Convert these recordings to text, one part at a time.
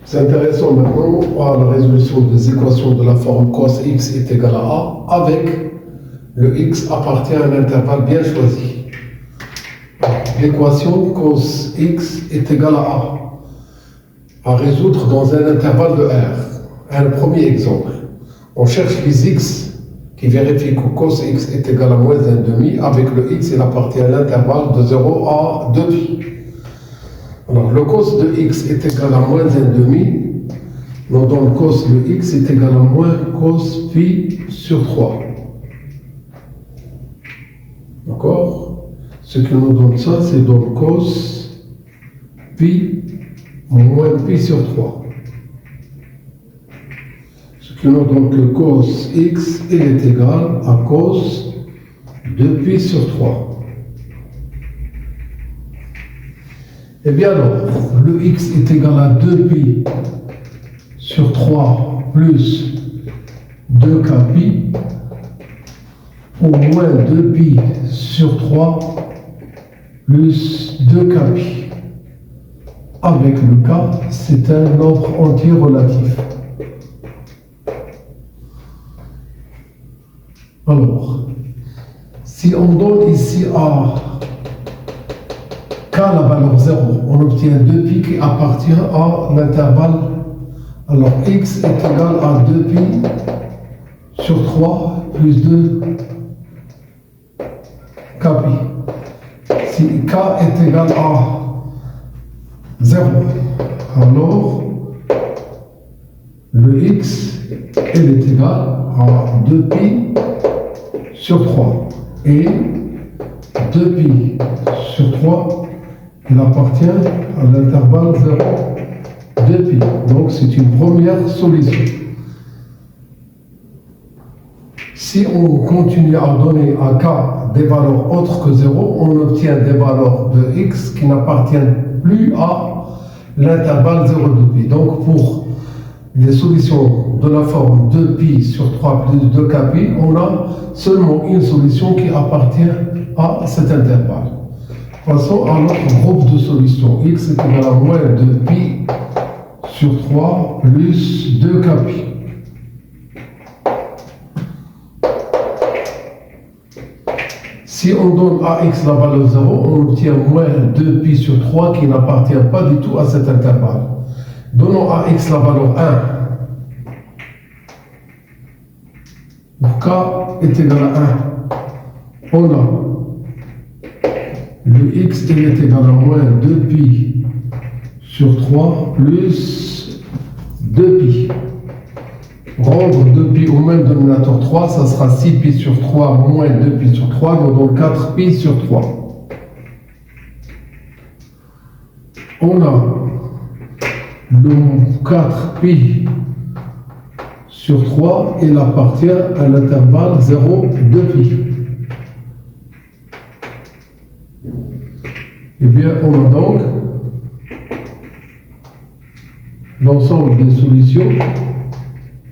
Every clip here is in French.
C'est intéressant maintenant à la résolution des équations de la forme cos x est égal à a avec le x appartient à un intervalle bien choisi. L'équation cos x est égal à résoudre dans un intervalle de R. Un premier exemple. On cherche les x qui vérifient que cos x est égal à moins 1,5 avec le x, il appartient à l'intervalle de 0 à 2pi. Alors, le cos de x est égal à moins 1,5. Donc, dans le cos de x est égal à moins cos pi sur 3. D'accord? Ce qui nous donne ça, c'est donc cos pi moins pi sur 3. Ce qui nous donne que cos x il est égal à cos de pi sur 3. Eh bien alors, le x est égal à 2pi sur 3 plus 2kpi ou moins 2pi sur 3 plus 2kpi. Avec le k, c'est un nombre entier relatif. Alors, si on donne ici à k la valeur 0, on obtient 2pi qui appartient à l'intervalle. Alors, x est égal à 2pi sur 3 plus 2 kpi. Si k est égal à 0, alors le x il est égal à 2pi sur 3 et 2pi sur 3 il appartient à l'intervalle 0 2pi. Donc c'est une première solution. Si on continue à donner à k des valeurs autres que 0, on obtient des valeurs de x qui n'appartiennent plus à l'intervalle 0 2pi. Donc pour les solutions de la forme 2pi sur 3 plus 2kpi, on a seulement une solution qui appartient à cet intervalle. Passons à notre groupe de solutions. X est égal à moins 2pi sur 3 plus 2kpi. Si on donne à x la valeur 0, on obtient moins 2pi sur 3 qui n'appartient pas du tout à cet intervalle. Donnons à x la valeur 1. Pour k est égal à 1. On a le x il est égal à moins 2pi sur 3 plus 2pi. Rendre 2pi au même dénominateur 3, ça sera 6pi sur 3 moins 2pi sur 3, nous donnons 4pi sur 3. On a le 4pi sur 3, il appartient à l'intervalle 0, 2pi. Eh bien, on a donc l'ensemble des solutions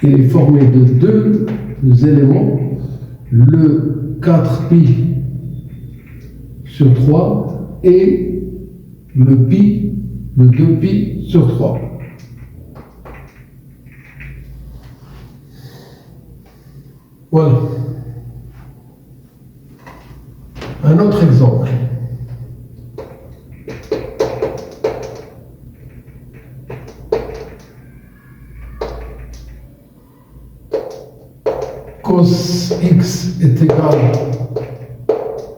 qui est formé de deux éléments, le 4pi sur 3 et le pi, le 2pi sur 3. Voilà. Un autre exemple. Cos x est égal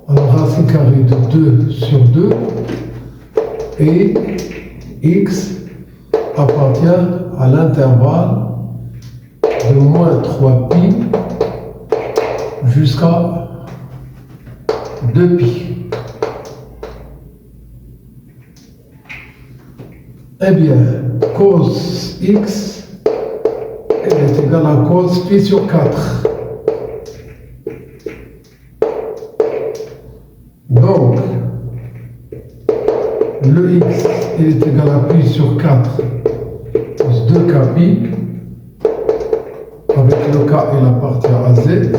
à la racine carrée de 2 sur 2 et x appartient à l'intervalle de moins 3pi jusqu'à 2pi. Eh bien, cos x est égal à cos pi sur 4. Donc, le x il est égal à pi sur 4 plus 2kpi, avec le k il appartient à z,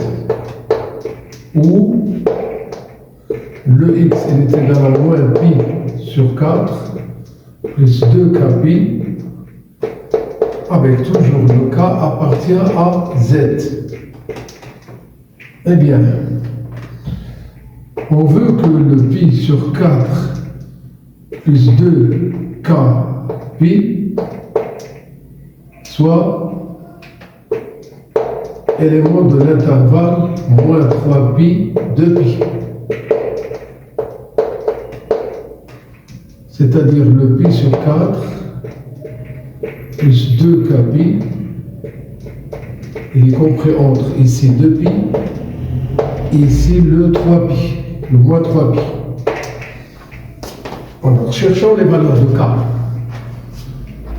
ou le x il est égal à moins pi sur 4 plus 2kpi, avec toujours le K appartient à Z. Eh bien, on veut que le pi sur 4 plus 2k pi soit élément de l'intervalle moins 3 pi de pi. C'est-à-dire le pi sur 4 plus 2k pi, il est compris entre ici 2 pi, ici le 3 pi, le moins 3 pi. Alors, cherchons les valeurs de k.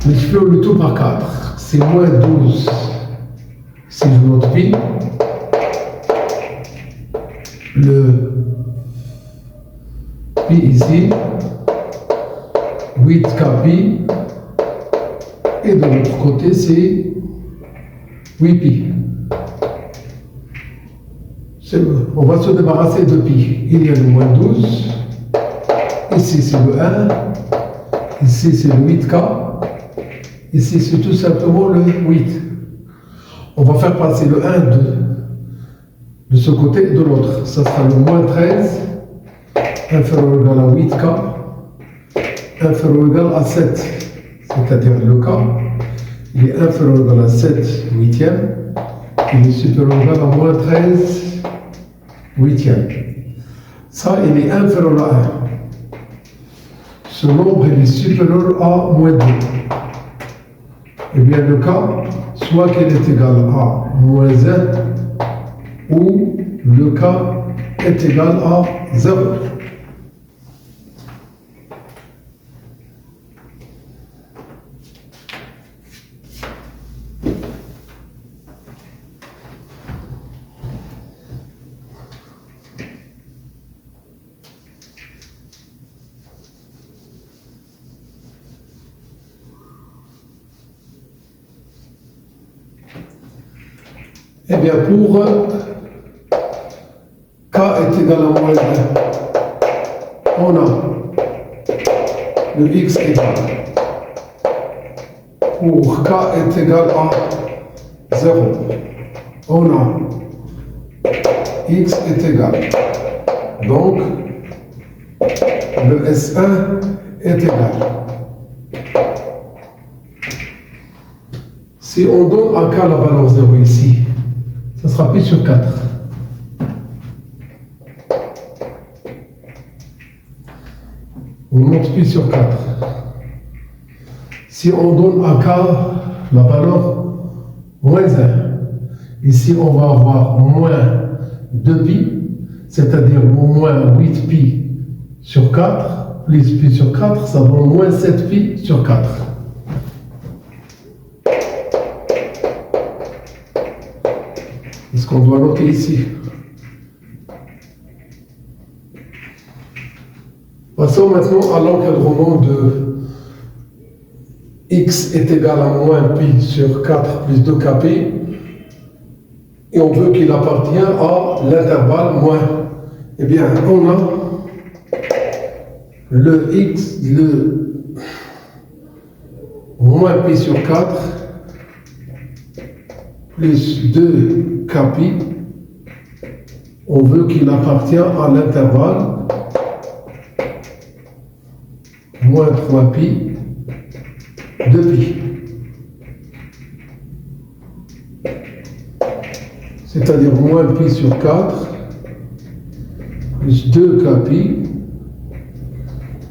Multiplions le tout par 4, c'est moins 12 si je note pi, le pi ici, 8k pi, et de l'autre côté c'est 8 pi. On va se débarrasser de pi. Il y a le moins 12, ici c'est le 1, ici c'est le 8k, ici c'est tout simplement le 8. On va faire passer le 1 de ce côté et de l'autre. Ça sera le moins 13, inférieur ou égal à 8k, inférieur ou égal à 7. C'est-à-dire le k, il est inférieur ou égal à 7 huitièmes, il est supérieur ou égal à moins 13 huitièmes. Ça, il est inférieur à 1. Ce nombre, il est supérieur à moins 2. Eh bien, le k, soit qu'il est égal à moins 1, ou le k est égal à 0. Eh bien, pour k est égal à moins 1, on a le x égal. Pour k est égal à 0, on a x est égal. Donc, le S1 est égal. Si on donne à k la valeur 0 ici, ça sera pi sur 4. On monte pi sur 4. Si on donne à k la valeur moins 1, ici on va avoir moins 2 pi, c'est-à-dire au moins 8 pi sur 4, plus pi sur 4, ça donne moins 7 pi sur 4. C'est ce qu'on doit noter ici. Passons maintenant à l'encadrement de x est égal à moins pi sur 4 plus 2k pi, et on veut qu'il appartienne à l'intervalle moins. Eh bien, on a le x, le moins pi sur 4 plus 2k pi, on veut qu'il appartienne à l'intervalle moins 3 pi de pi. C'est-à-dire moins pi sur 4 plus 2k pi,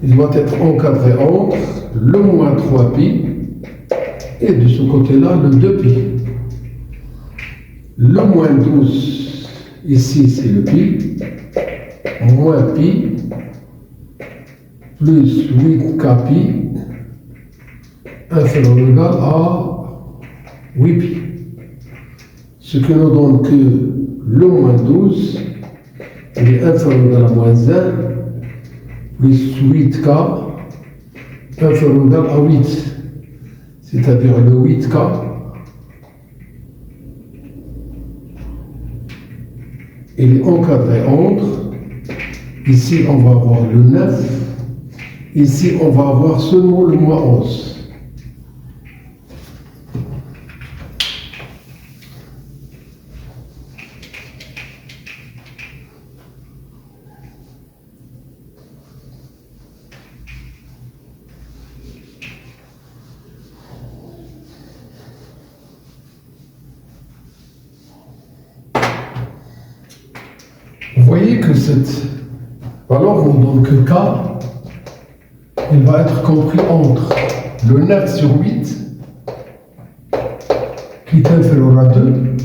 il doit être encadré entre le moins 3 pi et de ce côté-là le 2 pi. Le moins 12, ici c'est le pi, moins pi, plus 8k pi, inférieur ou égal à 8 pi. Ce qui nous donne que le moins 12, il est inférieur ou égal à moins 1, plus 8k, inférieur ou égal à 8. C'est-à-dire le 8k, il est encadré entre, ici on va avoir le 9, ici on va avoir seulement le moins 11. que cette valeur nous donne que K, il va être compris entre le 9 sur 8, qui est inférieur à 2,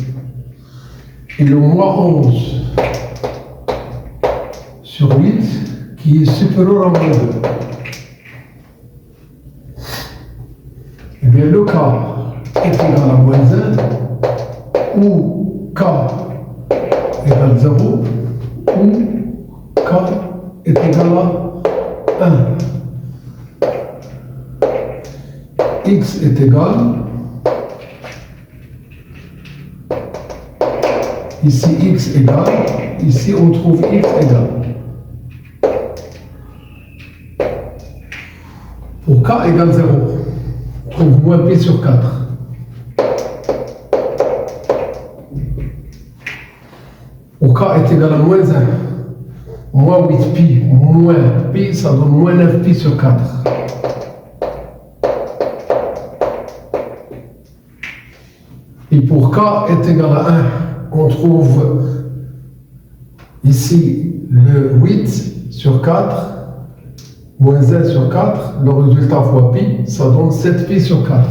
et le moins 11 sur 8, qui est supérieur à moins 2. Eh bien, le K est égal à moins 1, ou K égale 0, ou K est égal à 1. X est égal, ici X égale, ici on trouve X égale. Pour K égale 0, on trouve moins pi sur 4. Pour K est égal à moins 1, moins 8 pi, moins pi, ça donne moins 9 pi sur 4. Et pour K est égal à 1, on trouve ici le 8 sur 4, moins 1 sur 4, le résultat fois pi, ça donne 7 pi sur 4.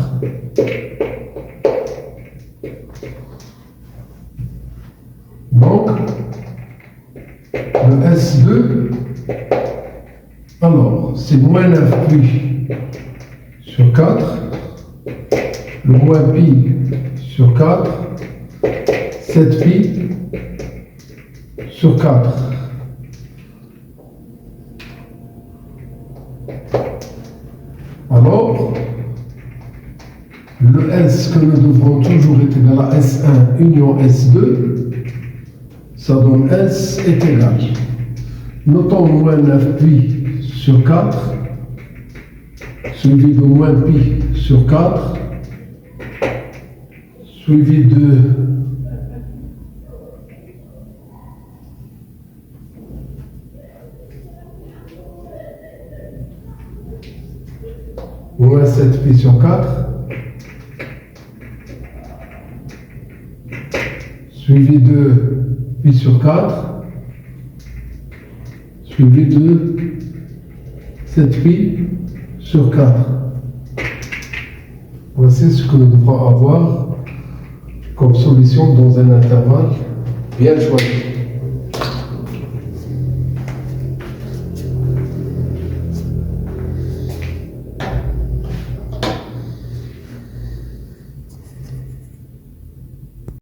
Donc, le S2, alors, c'est moins 9 pi sur 4, le moins pi sur 4, 7 pi sur 4. Alors, le S que nous devrons toujours est égal à S1 union S2, ça donne S est égal. Notons moins 9 pi sur 4, suivi de moins pi sur 4, suivi de moins 7 pi sur 4, suivi de pi sur 4, suivi de 7 pi sur 4. Voici ce que nous devrons avoir comme solution dans un intervalle bien choisi.